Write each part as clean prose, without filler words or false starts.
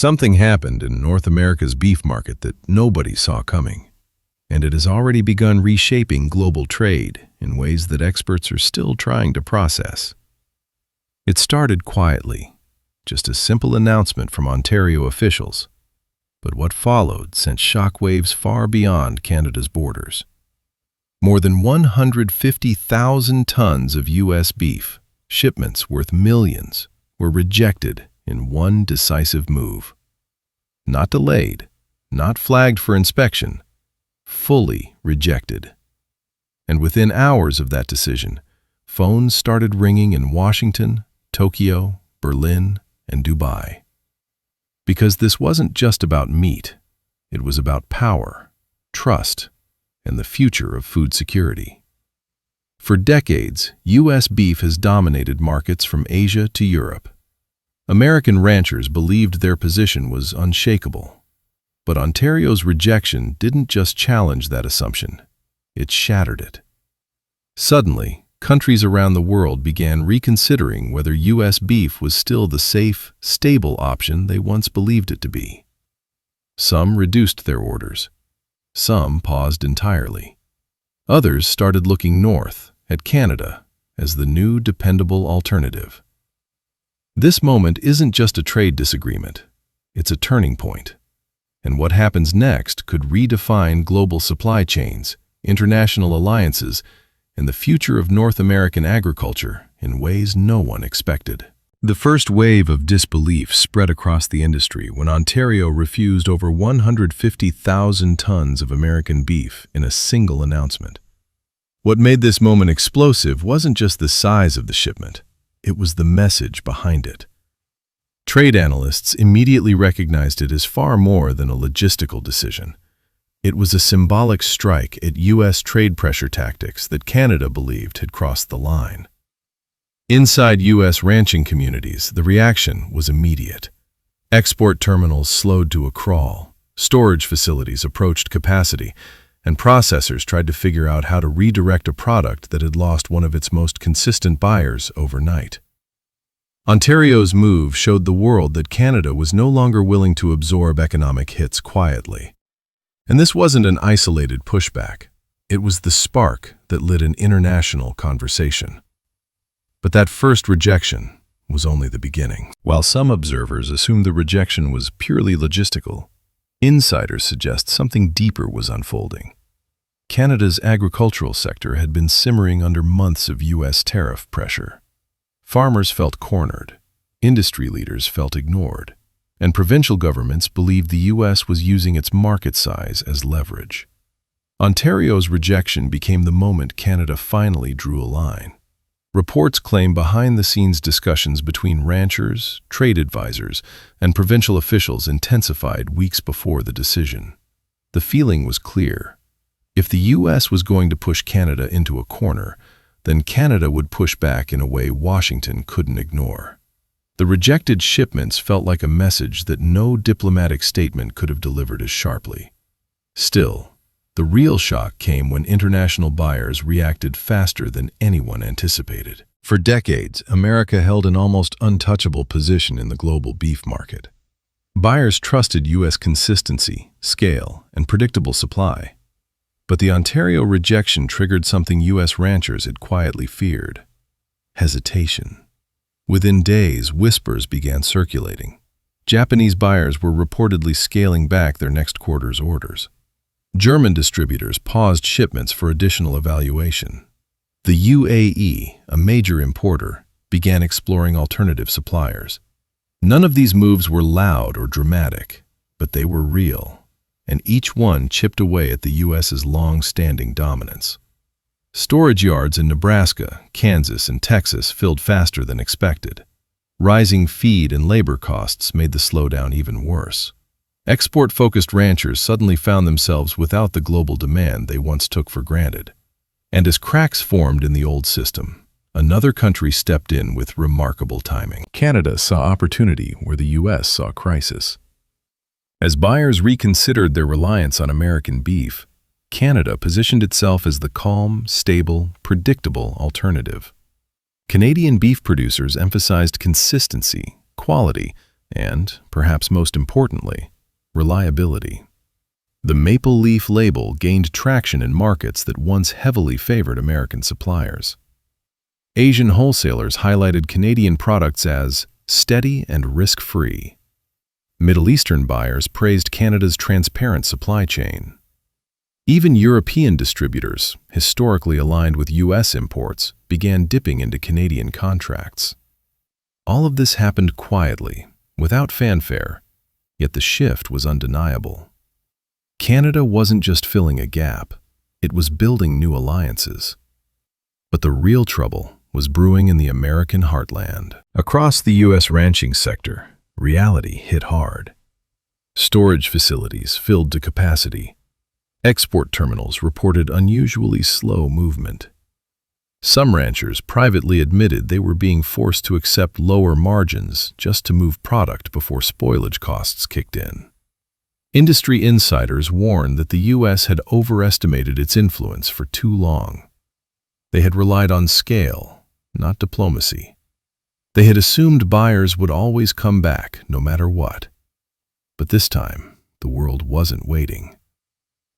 Something happened in North America's beef market that nobody saw coming, and it has already begun reshaping global trade in ways that experts are still trying to process. It started quietly, just a simple announcement from Ontario officials, but what followed sent shockwaves far beyond Canada's borders. More than 150,000 tons of U.S. beef, shipments worth millions, were rejected in one decisive move. Not delayed, not flagged for inspection, fully rejected. And within hours of that decision, phones started ringing in Washington, Tokyo, Berlin, and Dubai. Because this wasn't just about meat, it was about power, trust, and the future of food security. For decades, U.S. beef has dominated markets from Asia to Europe. American ranchers believed their position was unshakable. But Ontario's rejection didn't just challenge that assumption, it shattered it. Suddenly, countries around the world began reconsidering whether U.S. beef was still the safe, stable option they once believed it to be. Some reduced their orders. Some paused entirely. Others started looking north, at Canada, as the new dependable alternative. This moment isn't just a trade disagreement, it's a turning point. And what happens next could redefine global supply chains, international alliances, and the future of North American agriculture in ways no one expected. The first wave of disbelief spread across the industry when Ontario refused over 150,000 tons of American beef in a single announcement. What made this moment explosive wasn't just the size of the shipment, it was the message behind it. Trade analysts immediately recognized it as far more than a logistical decision. It was a symbolic strike at U.S. trade pressure tactics that Canada believed had crossed the line. Inside U.S. ranching communities, the reaction was immediate. Export terminals slowed to a crawl, storage facilities approached capacity, and processors tried to figure out how to redirect a product that had lost one of its most consistent buyers overnight. Ontario's move showed the world that Canada was no longer willing to absorb economic hits quietly. And this wasn't an isolated pushback. It was the spark that lit an international conversation. But that first rejection was only the beginning. While some observers assumed the rejection was purely logistical, insiders suggest something deeper was unfolding. Canada's agricultural sector had been simmering under months of U.S. tariff pressure. Farmers felt cornered, industry leaders felt ignored, and provincial governments believed the U.S. was using its market size as leverage. Ontario's rejection became the moment Canada finally drew a line. Reports claim behind-the-scenes discussions between ranchers, trade advisors, and provincial officials intensified weeks before the decision. The feeling was clear. If the U.S. was going to push Canada into a corner, then Canada would push back in a way Washington couldn't ignore. The rejected shipments felt like a message that no diplomatic statement could have delivered as sharply. Still, the real shock came when international buyers reacted faster than anyone anticipated. For decades, America held an almost untouchable position in the global beef market. Buyers trusted U.S. consistency, scale, and predictable supply. But the Ontario rejection triggered something U.S. ranchers had quietly feared: hesitation. Within days, whispers began circulating. Japanese buyers were reportedly scaling back their next quarter's orders. German distributors paused shipments for additional evaluation. The UAE, a major importer, began exploring alternative suppliers. None of these moves were loud or dramatic, but they were real, and each one chipped away at the U.S.'s long-standing dominance. Storage yards in Nebraska, Kansas, and Texas filled faster than expected. Rising feed and labor costs made the slowdown even worse. Export-focused ranchers suddenly found themselves without the global demand they once took for granted. And as cracks formed in the old system, another country stepped in with remarkable timing. Canada saw opportunity where the U.S. saw crisis. As buyers reconsidered their reliance on American beef, Canada positioned itself as the calm, stable, predictable alternative. Canadian beef producers emphasized consistency, quality, And, perhaps most importantly, reliability. The maple leaf label gained traction in markets that once heavily favored American suppliers. Asian wholesalers highlighted Canadian products as steady and risk-free. Middle Eastern buyers praised Canada's transparent supply chain. Even European distributors, historically aligned with U.S. imports, began dipping into Canadian contracts. All of this happened quietly, without fanfare, yet the shift was undeniable. Canada wasn't just filling a gap, it was building new alliances. But the real trouble was brewing in the American heartland. Across the U.S. ranching sector, reality hit hard. Storage facilities filled to capacity. Export terminals reported unusually slow movement. Some ranchers privately admitted they were being forced to accept lower margins just to move product before spoilage costs kicked in. Industry insiders warned that the U.S. had overestimated its influence for too long. They had relied on scale, not diplomacy. They had assumed buyers would always come back, no matter what. But this time, the world wasn't waiting.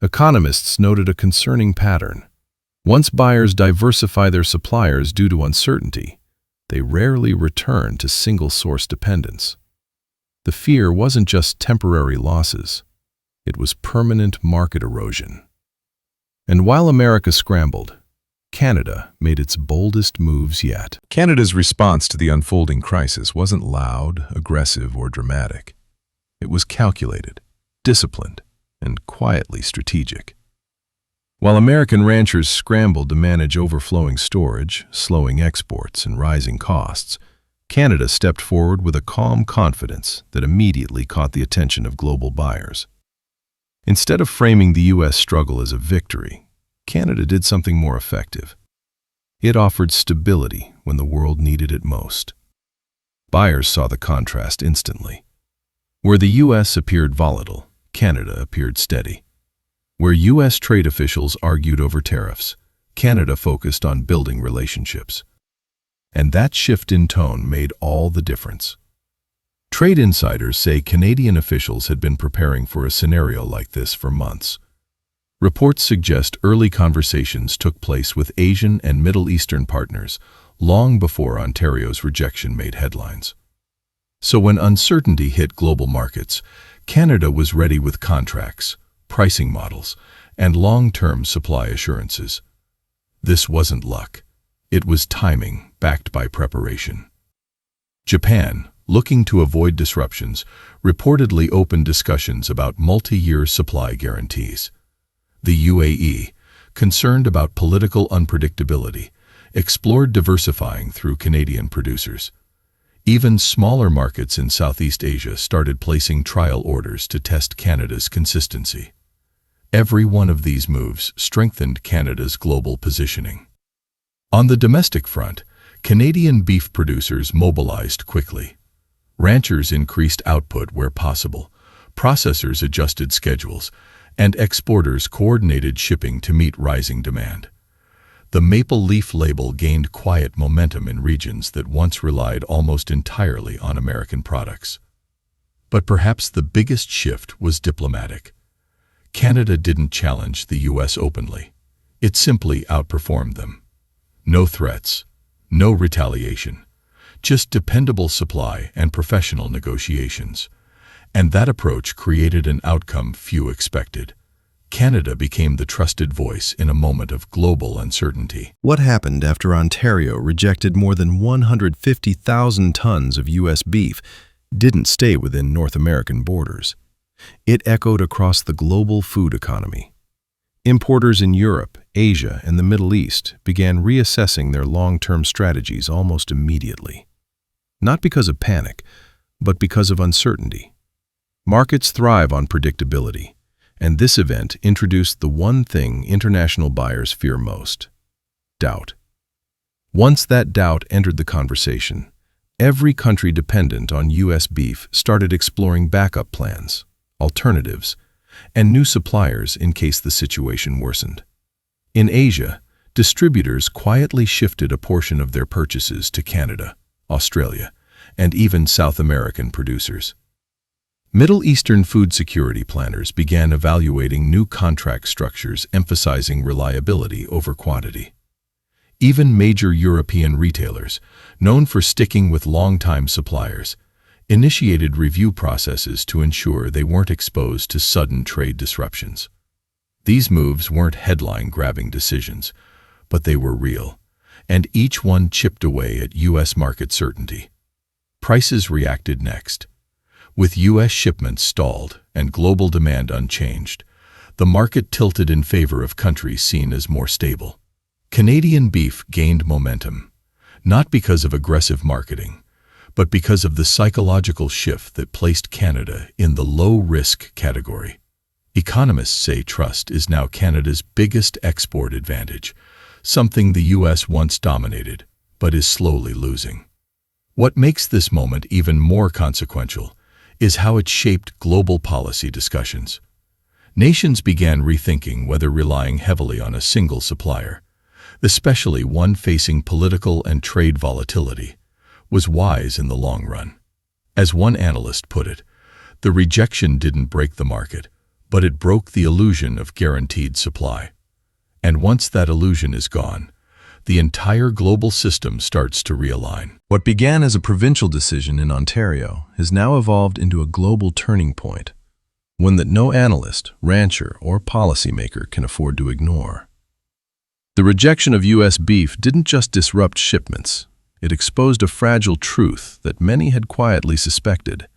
Economists noted a concerning pattern. Once buyers diversify their suppliers due to uncertainty, they rarely return to single-source dependence. The fear wasn't just temporary losses, it was permanent market erosion. And while America scrambled, Canada made its boldest moves yet. Canada's response to the unfolding crisis wasn't loud, aggressive, or dramatic. It was calculated, disciplined, and quietly strategic. While American ranchers scrambled to manage overflowing storage, slowing exports, and rising costs, Canada stepped forward with a calm confidence that immediately caught the attention of global buyers. Instead of framing the U.S. struggle as a victory, Canada did something more effective. It offered stability when the world needed it most. Buyers saw the contrast instantly. Where the U.S. appeared volatile, Canada appeared steady. Where U.S. trade officials argued over tariffs, Canada focused on building relationships. And that shift in tone made all the difference. Trade insiders say Canadian officials had been preparing for a scenario like this for months. Reports suggest early conversations took place with Asian and Middle Eastern partners long before Ontario's rejection made headlines. So when uncertainty hit global markets, Canada was ready with contracts, pricing models, and long-term supply assurances. This wasn't luck. It was timing backed by preparation. Japan, looking to avoid disruptions, reportedly opened discussions about multi-year supply guarantees. The UAE, concerned about political unpredictability, explored diversifying through Canadian producers. Even smaller markets in Southeast Asia started placing trial orders to test Canada's consistency. Every one of these moves strengthened Canada's global positioning. On the domestic front, Canadian beef producers mobilized quickly. Ranchers increased output where possible, processors adjusted schedules, and exporters coordinated shipping to meet rising demand. The maple leaf label gained quiet momentum in regions that once relied almost entirely on American products. But perhaps the biggest shift was diplomatic. Canada didn't challenge the U.S. openly. It simply outperformed them. No threats, no retaliation, just dependable supply and professional negotiations. And that approach created an outcome few expected. Canada became the trusted voice in a moment of global uncertainty. What happened after Ontario rejected more than 150,000 tons of U.S. beef didn't stay within North American borders. It echoed across the global food economy. Importers in Europe, Asia, and the Middle East began reassessing their long-term strategies almost immediately. Not because of panic, but because of uncertainty. Markets thrive on predictability, and this event introduced the one thing international buyers fear most: doubt. Once that doubt entered the conversation, every country dependent on U.S. beef started exploring backup plans, alternatives, and new suppliers in case the situation worsened. In Asia, distributors quietly shifted a portion of their purchases to Canada, Australia, and even South American producers. Middle Eastern food security planners began evaluating new contract structures emphasizing reliability over quantity. Even major European retailers, known for sticking with long-time suppliers, initiated review processes to ensure they weren't exposed to sudden trade disruptions. These moves weren't headline-grabbing decisions, but they were real, and each one chipped away at U.S. market certainty. Prices reacted next. With U.S. shipments stalled and global demand unchanged, the market tilted in favor of countries seen as more stable. Canadian beef gained momentum, not because of aggressive marketing, but because of the psychological shift that placed Canada in the low-risk category. Economists say trust is now Canada's biggest export advantage, something the U.S. once dominated, but is slowly losing. What makes this moment even more consequential is how it shaped global policy discussions. Nations began rethinking whether relying heavily on a single supplier, especially one facing political and trade volatility, was wise in the long run. As one analyst put it, the rejection didn't break the market, but it broke the illusion of guaranteed supply. And once that illusion is gone, the entire global system starts to realign. What began as a provincial decision in Ontario has now evolved into a global turning point, one that no analyst, rancher, or policymaker can afford to ignore. The rejection of U.S. beef didn't just disrupt shipments, it exposed a fragile truth that many had quietly suspected.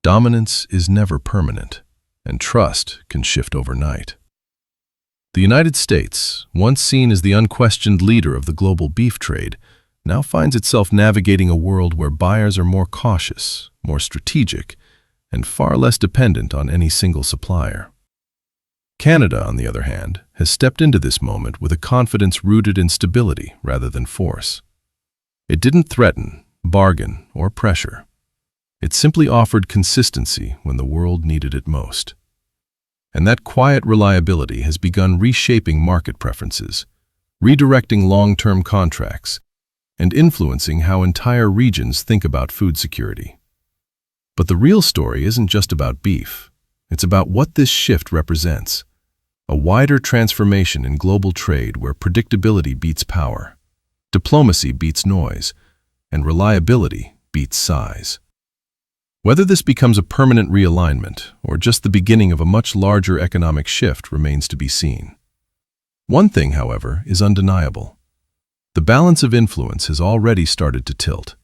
Dominance is never permanent, and trust can shift overnight. The United States, once seen as the unquestioned leader of the global beef trade, now finds itself navigating a world where buyers are more cautious, more strategic, and far less dependent on any single supplier. Canada, on the other hand, has stepped into this moment with a confidence rooted in stability rather than force. It didn't threaten, bargain, or pressure. It simply offered consistency when the world needed it most. And that quiet reliability has begun reshaping market preferences, redirecting long-term contracts, and influencing how entire regions think about food security. But the real story isn't just about beef. It's about what this shift represents: a wider transformation in global trade where predictability beats power, diplomacy beats noise, and reliability beats size. Whether this becomes a permanent realignment or just the beginning of a much larger economic shift remains to be seen. One thing, however, is undeniable. The balance of influence has already started to tilt.